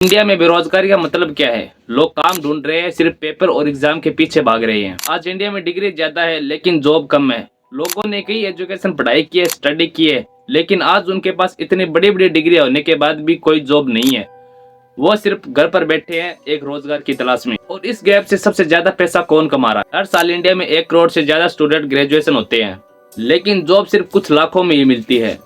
India में बेरोजगारी का मतलब क्या है? लोग काम ढूंढ रहे हैं, सिर्फ पेपर और एग्जाम के पीछे भाग रहे हैं। आज इंडिया में डिग्री ज्यादा है लेकिन जॉब कम है। लोगों ने कई एजुकेशन पढ़ाई की है, स्टडी की है, लेकिन आज उनके पास इतनी बड़ी बड़ी डिग्री होने के बाद भी कोई जॉब नहीं है। वो सिर्फ घर पर बैठे हैं एक रोजगार की तलाश में। और इस गैप से सबसे ज्यादा पैसा कौन कमा रहा है? हर साल इंडिया में 1 करोड़ से ज्यादा स्टूडेंट ग्रेजुएशन होते हैं, लेकिन जॉब सिर्फ कुछ लाखों में ही मिलती है।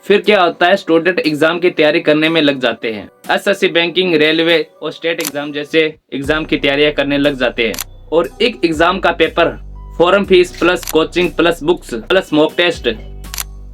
फिर क्या होता है, स्टूडेंट एग्जाम की तैयारी करने में लग जाते हैं। एसएससी, बैंकिंग, रेलवे और स्टेट एग्जाम जैसे एग्जाम की तैयारियां करने लग जाते हैं। और एक एग्जाम का पेपर, form fees plus coaching plus books plus mock test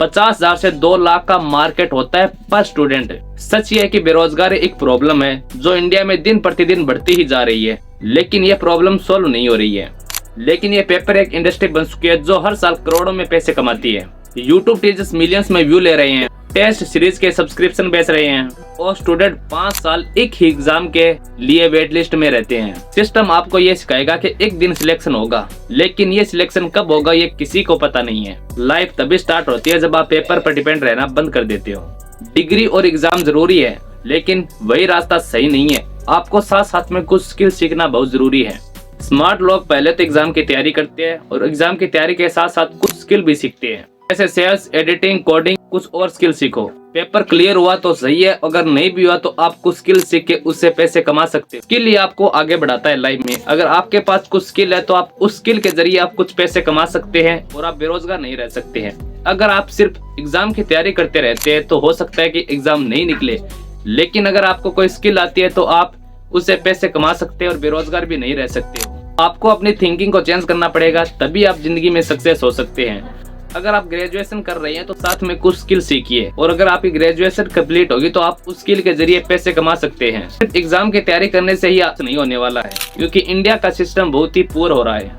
50,000 से 2 लाख का मार्केट होता है पर स्टूडेंट। सच ये है कि बेरोजगारी एक प्रॉब्लम है जो इंडिया में दिन प्रतिदिन बढ़ती ही जा रही है, लेकिन ये प्रॉब्लम सॉल्व नहीं हो रही है। लेकिन ये पेपर एक इंडस्ट्री बन चुकी है जो हर साल करोड़ों में पैसे कमाती है। यूट्यूब टीचर्स मिलियंस में व्यू ले रहे हैं, टेस्ट सीरीज के सब्सक्रिप्शन बेच रहे हैं और स्टूडेंट 5 साल एक ही एग्जाम के लिए वेट लिस्ट में रहते हैं। सिस्टम आपको ये सिखाएगा कि एक दिन सिलेक्शन होगा, लेकिन ये सिलेक्शन कब होगा ये किसी को पता नहीं है। लाइफ तभी स्टार्ट होती है जब आप पेपर पर डिपेंड रहना बंद कर देते हो। डिग्री और एग्जाम जरूरी है, लेकिन वही रास्ता सही नहीं है। आपको साथ साथ में कुछ स्किल सीखना बहुत जरूरी है। स्मार्ट लोग पहले तो एग्जाम की तैयारी करते हैं और एग्जाम की तैयारी के साथ साथ कुछ स्किल भी सीखते हैं, जैसे सेल्स, एडिटिंग, कोडिंग। कुछ और स्किल सीखो। पेपर क्लियर हुआ तो सही है, अगर नहीं भी हुआ तो आप कुछ स्किल सीख के उससे पैसे कमा सकते हो। स्किल ही आपको आगे बढ़ाता है लाइफ में। अगर आपके पास कुछ स्किल है तो आप उस स्किल के जरिए आप कुछ पैसे कमा सकते हैं और आप बेरोजगार नहीं रह सकते हैं। अगर आप सिर्फ एग्जाम की तैयारी करते रहते हैं तो हो सकता है कि एग्जाम नहीं निकले, लेकिन अगर आपको कोई स्किल आती है तो आप उससे पैसे कमा सकते हैं और बेरोजगार भी नहीं रह सकते हो। आपको अपनी थिंकिंग को चेंज करना पड़ेगा, तभी आप जिंदगी में सक्सेस हो सकते हैं। अगर आप ग्रेजुएशन कर रहे हैं तो साथ में कुछ स्किल सीखिए, और अगर आपकी ग्रेजुएशन कंप्लीट होगी तो आप उस स्किल के जरिए पैसे कमा सकते हैं। सिर्फ एग्जाम की तैयारी करने से ही नहीं होने वाला है, क्योंकि इंडिया का सिस्टम बहुत ही पुअर हो रहा है।